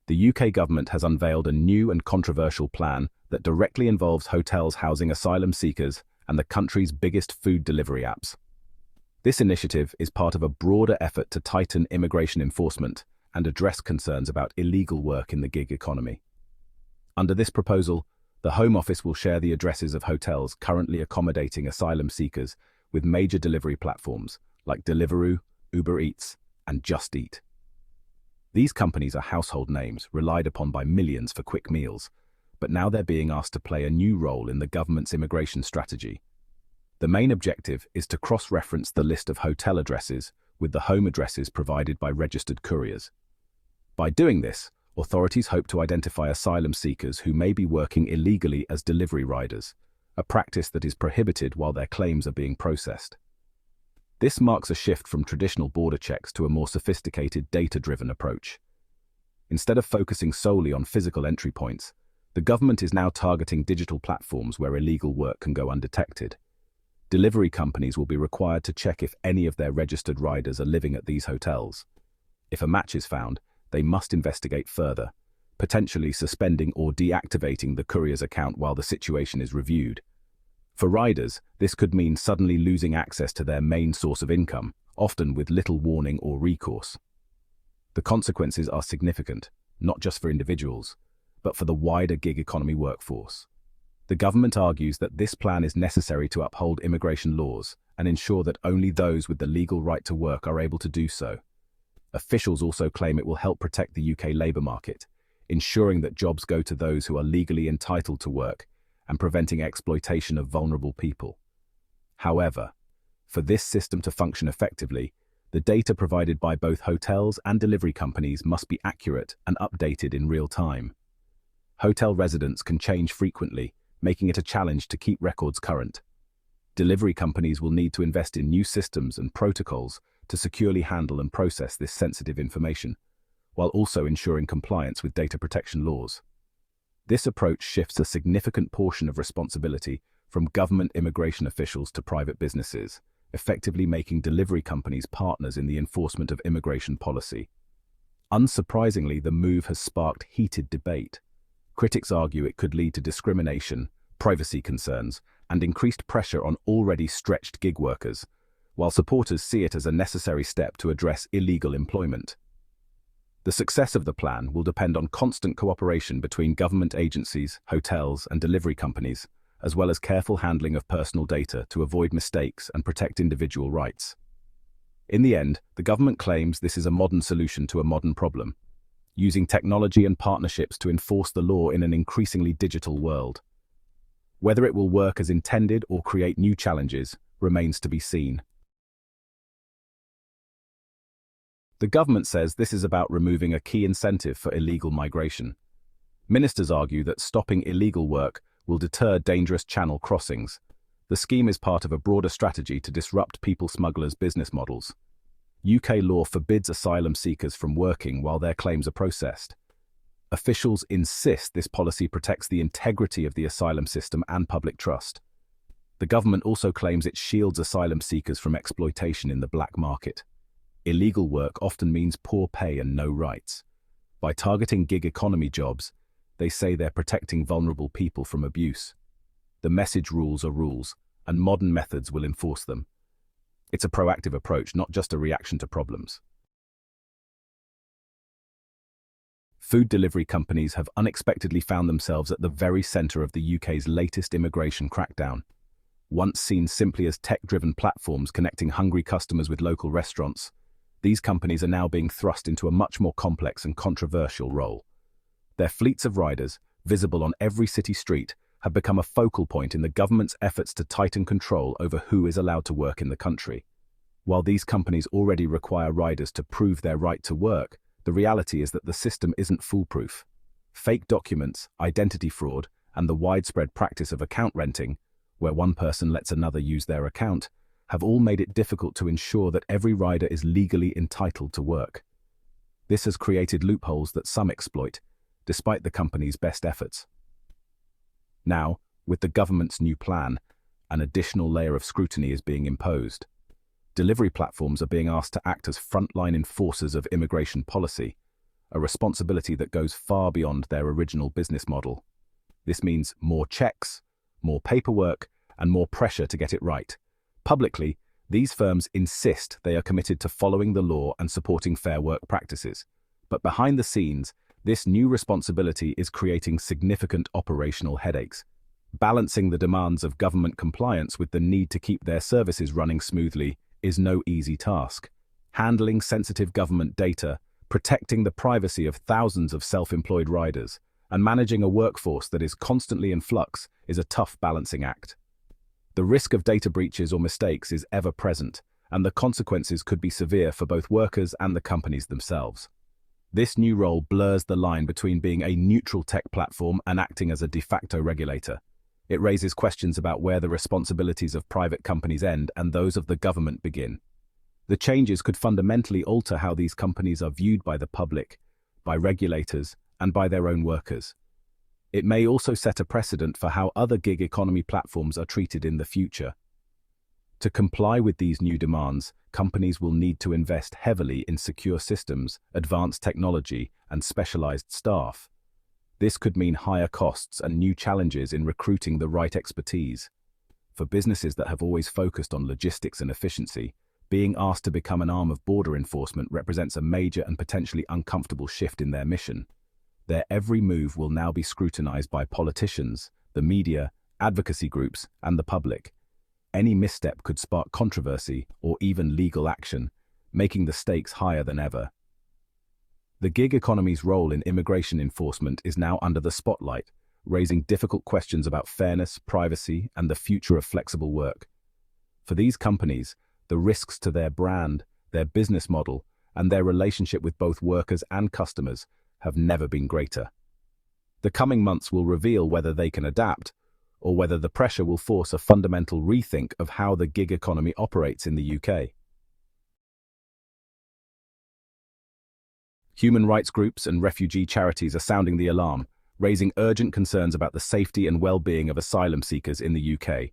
The UK government has unveiled a new and controversial plan that directly involves hotels housing asylum seekers and the country's biggest food delivery apps. This initiative is part of a broader effort to tighten immigration enforcement and address concerns about illegal work in the gig economy. Under this proposal, the Home Office will share the addresses of hotels currently accommodating asylum seekers with major delivery platforms like Deliveroo, Uber Eats, and Just Eat. These companies are household names relied upon by millions for quick meals, but now they're being asked to play a new role in the government's immigration strategy. The main objective is to cross-reference the list of hotel addresses with the home addresses provided by registered couriers. By doing this, authorities hope to identify asylum seekers who may be working illegally as delivery riders, a practice that is prohibited while their claims are being processed. This marks a shift from traditional border checks to a more sophisticated data-driven approach. Instead of focusing solely on physical entry points, the government is now targeting digital platforms where illegal work can go undetected. Delivery companies will be required to check if any of their registered riders are living at these hotels. If a match is found, they must investigate further, potentially suspending or deactivating the courier's account while the situation is reviewed. For riders, this could mean suddenly losing access to their main source of income, often with little warning or recourse. The consequences are significant, not just for individuals, but for the wider gig economy workforce. The government argues that this plan is necessary to uphold immigration laws and ensure that only those with the legal right to work are able to do so. Officials also claim it will help protect the UK labour market, ensuring that jobs go to those who are legally entitled to work and preventing exploitation of vulnerable people. However, for this system to function effectively, the data provided by both hotels and delivery companies must be accurate and updated in real time. Hotel residents can change frequently, making it a challenge to keep records current. Delivery companies will need to invest in new systems and protocols to securely handle and process this sensitive information, while also ensuring compliance with data protection laws. This approach shifts a significant portion of responsibility from government immigration officials to private businesses, effectively making delivery companies partners in the enforcement of immigration policy. Unsurprisingly, the move has sparked heated debate. Critics argue it could lead to discrimination, privacy concerns, and increased pressure on already stretched gig workers, while supporters see it as a necessary step to address illegal employment. The success of the plan will depend on constant cooperation between government agencies, hotels, and delivery companies, as well as careful handling of personal data to avoid mistakes and protect individual rights. In the end, the government claims this is a modern solution to a modern problem, using technology and partnerships to enforce the law in an increasingly digital world. Whether it will work as intended or create new challenges remains to be seen. The government says this is about removing a key incentive for illegal migration. Ministers argue that stopping illegal work will deter dangerous channel crossings. The scheme is part of a broader strategy to disrupt people smugglers' business models. UK law forbids asylum seekers from working while their claims are processed. Officials insist this policy protects the integrity of the asylum system and public trust. The government also claims it shields asylum seekers from exploitation in the black market. Illegal work often means poor pay and no rights. By targeting gig economy jobs, they say they're protecting vulnerable people from abuse. The message rules are rules, and modern methods will enforce them. It's a proactive approach, not just a reaction to problems. Food delivery companies have unexpectedly found themselves at the very centre of the UK's latest immigration crackdown. Once seen simply as tech-driven platforms connecting hungry customers with local restaurants, these companies are now being thrust into a much more complex and controversial role. Their fleets of riders, visible on every city street, have become a focal point in the government's efforts to tighten control over who is allowed to work in the country. While these companies already require riders to prove their right to work, the reality is that the system isn't foolproof. Fake documents, identity fraud, and the widespread practice of account renting, where one person lets another use their account, have all made it difficult to ensure that every rider is legally entitled to work. This has created loopholes that some exploit, despite the company's best efforts. Now, with the government's new plan, an additional layer of scrutiny is being imposed. Delivery platforms are being asked to act as frontline enforcers of immigration policy, a responsibility that goes far beyond their original business model. This means more checks, more paperwork, and more pressure to get it right. Publicly, these firms insist they are committed to following the law and supporting fair work practices. But behind the scenes, this new responsibility is creating significant operational headaches. Balancing the demands of government compliance with the need to keep their services running smoothly is no easy task. Handling sensitive government data, protecting the privacy of thousands of self-employed riders, and managing a workforce that is constantly in flux is a tough balancing act. The risk of data breaches or mistakes is ever present, and the consequences could be severe for both workers and the companies themselves. This new role blurs the line between being a neutral tech platform and acting as a de facto regulator. It raises questions about where the responsibilities of private companies end and those of the government begin. The changes could fundamentally alter how these companies are viewed by the public, by regulators, and by their own workers. It may also set a precedent for how other gig economy platforms are treated in the future. To comply with these new demands, companies will need to invest heavily in secure systems, advanced technology, and specialized staff. This could mean higher costs and new challenges in recruiting the right expertise. For businesses that have always focused on logistics and efficiency, being asked to become an arm of border enforcement represents a major and potentially uncomfortable shift in their mission. Their every move will now be scrutinized by politicians, the media, advocacy groups, and the public. Any misstep could spark controversy or even legal action, making the stakes higher than ever. The gig economy's role in immigration enforcement is now under the spotlight, raising difficult questions about fairness, privacy, and the future of flexible work. For these companies, the risks to their brand, their business model, and their relationship with both workers and customers have never been greater. The coming months will reveal whether they can adapt, or whether the pressure will force a fundamental rethink of how the gig economy operates in the UK. Human rights groups and refugee charities are sounding the alarm, raising urgent concerns about the safety and well-being of asylum seekers in the UK.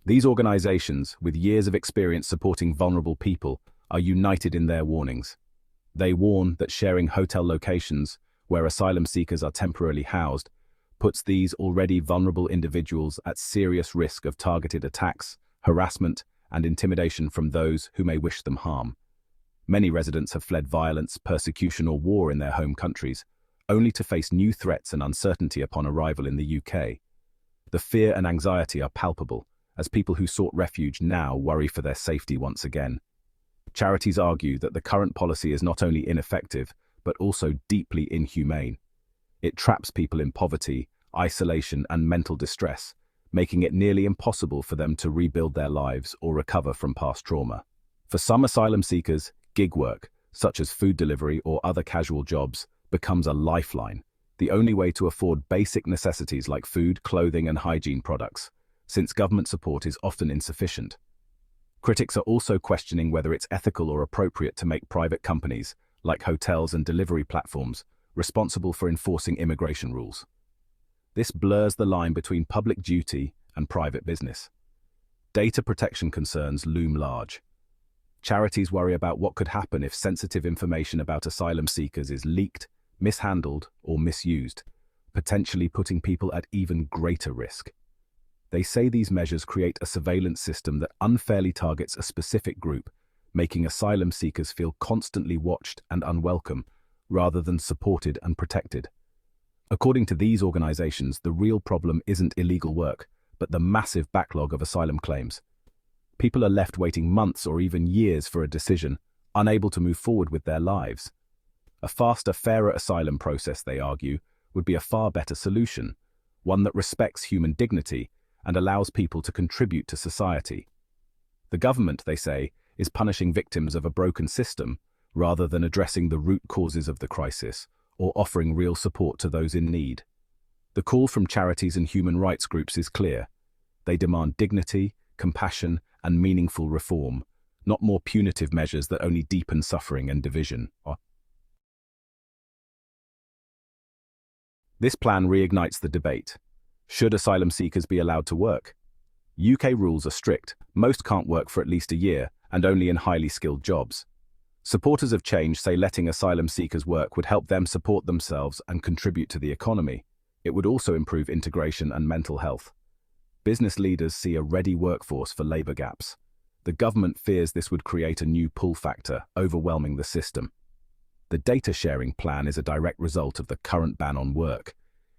These organisations, with years of experience supporting vulnerable people, are united in their warnings. They warn that sharing hotel locations, where asylum seekers are temporarily housed, puts these already vulnerable individuals at serious risk of targeted attacks, harassment, and intimidation from those who may wish them harm. Many residents have fled violence, persecution, or war in their home countries, only to face new threats and uncertainty upon arrival in the UK. The fear and anxiety are palpable, as people who sought refuge now worry for their safety once again. Charities argue that the current policy is not only ineffective, but also deeply inhumane. It traps people in poverty, isolation, and mental distress, making it nearly impossible for them to rebuild their lives or recover from past trauma. For some asylum seekers, gig work, such as food delivery or other casual jobs, becomes a lifeline, the only way to afford basic necessities like food, clothing, and hygiene products, since government support is often insufficient. Critics are also questioning whether it's ethical or appropriate to make private companies, like hotels and delivery platforms, responsible for enforcing immigration rules. This blurs the line between public duty and private business. Data protection concerns loom large. Charities worry about what could happen if sensitive information about asylum seekers is leaked, mishandled, or misused, potentially putting people at even greater risk. They say these measures create a surveillance system that unfairly targets a specific group, making asylum seekers feel constantly watched and unwelcome, rather than supported and protected. According to these organizations, the real problem isn't illegal work, but the massive backlog of asylum claims. People are left waiting months or even years for a decision, unable to move forward with their lives. A faster, fairer asylum process, they argue, would be a far better solution, one that respects human dignity and allows people to contribute to society. The government, they say, is punishing victims of a broken system rather than addressing the root causes of the crisis or offering real support to those in need. The call from charities and human rights groups is clear. They demand dignity, compassion, and meaningful reform, not more punitive measures that only deepen suffering and division. This plan reignites the debate. Should asylum seekers be allowed to work? UK rules are strict. Most can't work for at least a year, and only in highly skilled jobs. Supporters of change say letting asylum seekers work would help them support themselves and contribute to the economy. It would also improve integration and mental health. Business leaders see a ready workforce for labor gaps. The government fears this would create a new pull factor, overwhelming the system. The data sharing plan is a direct result of the current ban on work.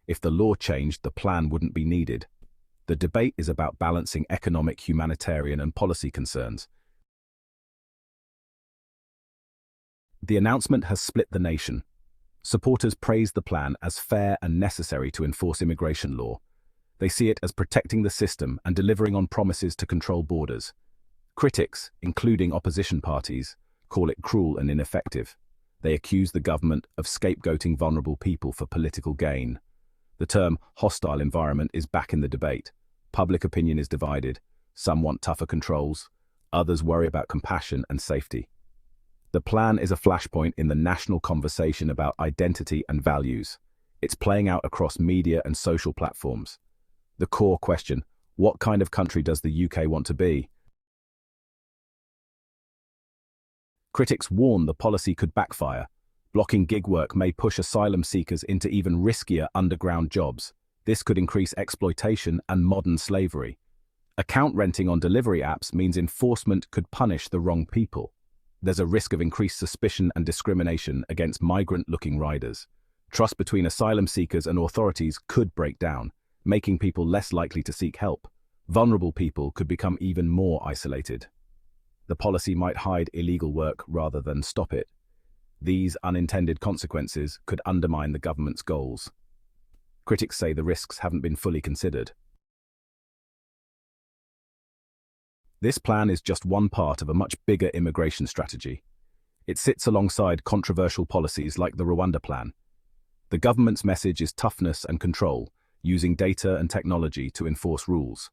If the law changed, the plan wouldn't be needed. The debate is about balancing economic, humanitarian, and policy concerns. The announcement has split the nation. Supporters praise the plan as fair and necessary to enforce immigration law. They see it as protecting the system and delivering on promises to control borders. Critics, including opposition parties, call it cruel and ineffective. They accuse the government of scapegoating vulnerable people for political gain. The term hostile environment is back in the debate. Public opinion is divided. Some want tougher controls. Others worry about compassion and safety. The plan is a flashpoint in the national conversation about identity and values. It's playing out across media and social platforms. The core question: what kind of country does the UK want to be? Critics warn the policy could backfire. Blocking gig work may push asylum seekers into even riskier underground jobs. This could increase exploitation and modern slavery. Account renting on delivery apps means enforcement could punish the wrong people. There's a risk of increased suspicion and discrimination against migrant-looking riders. Trust between asylum seekers and authorities could break down, making people less likely to seek help. Vulnerable people could become even more isolated. The policy might hide illegal work rather than stop it. These unintended consequences could undermine the government's goals. Critics say the risks haven't been fully considered. This plan is just one part of a much bigger immigration strategy. It sits alongside controversial policies like the Rwanda plan. The government's message is toughness and control, using data and technology to enforce rules.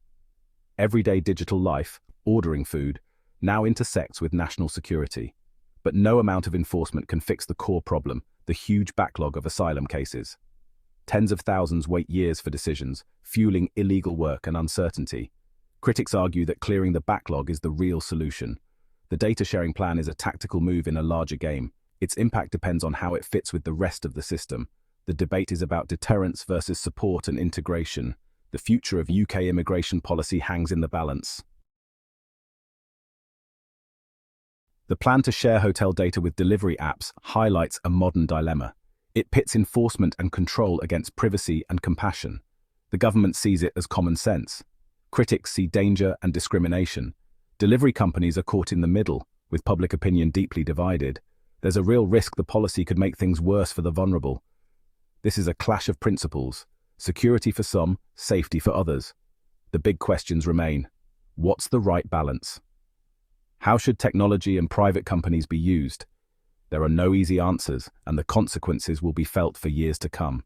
Everyday digital life, ordering food, now intersects with national security. But no amount of enforcement can fix the core problem, the huge backlog of asylum cases. Tens of thousands wait years for decisions, fueling illegal work and uncertainty. Critics argue that clearing the backlog is the real solution. The data sharing plan is a tactical move in a larger game. Its impact depends on how it fits with the rest of the system. The debate is about deterrence versus support and integration. The future of UK immigration policy hangs in the balance. The plan to share hotel data with delivery apps highlights a modern dilemma. It pits enforcement and control against privacy and compassion. The government sees it as common sense. Critics see danger and discrimination. Delivery companies are caught in the middle, with public opinion deeply divided. There's a real risk the policy could make things worse for the vulnerable. This is a clash of principles. Security for some, safety for others. The big questions remain. What's the right balance? How should technology and private companies be used? There are no easy answers, and the consequences will be felt for years to come.